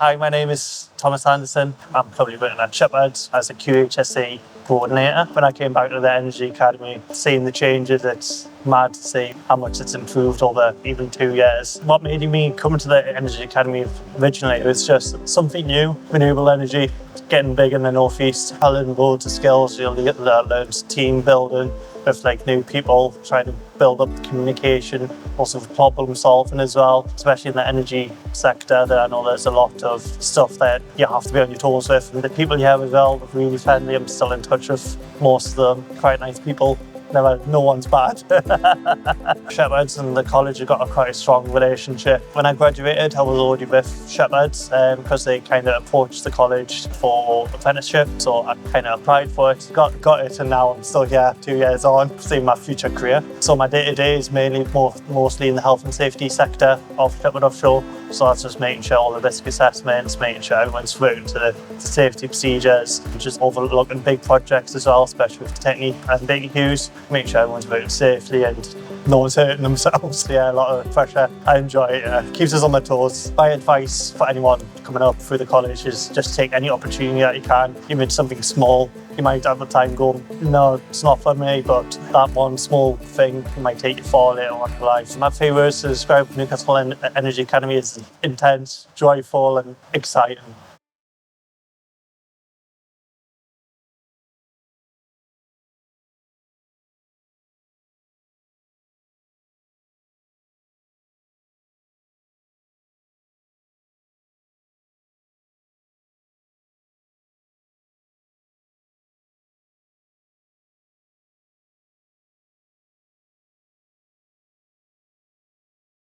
Hi, my name is Thomas Anderson. I'm currently working at Shepherd's as a QHSE coordinator. When I came back to the Energy Academy, seeing the changes, it's mad to see how much it's improved over even 2 years. What made me come to the Energy Academy originally was just something new, renewable energy, getting big in the northeast. I learned loads of skills. I learned team building with new people, trying to build up communication, also problem solving as well, especially in the energy sector. That I know there's a lot of stuff that you have to be on your toes with, and the people you have as well are really friendly. I'm still in touch with most of them, quite nice people. No one's bad. Shepherd's and the college have got quite a strong relationship. When I graduated, I was already with Shepherd's because they kind of approached the college for apprenticeship, so I kind of applied for it, got it, and now I'm still here 2 years on, seeing my future career. So my day-to-day is mostly in the health and safety sector of Shepherd Offshore. So that's just making sure all the risk assessments, making sure everyone's working to the safety procedures, just overlooking big projects as well, especially with Technique and Big Hughes, make sure everyone's working safely and no one's hurting themselves. Yeah, a lot of pressure. I enjoy it. Keeps us on my toes. My advice for anyone coming up through the college is just take any opportunity that you can, even something small. You might have the time going, no, it's not for me, but that one small thing might take you far later on in life. My favourite words to describe Newcastle Energy Academy is intense, joyful and exciting.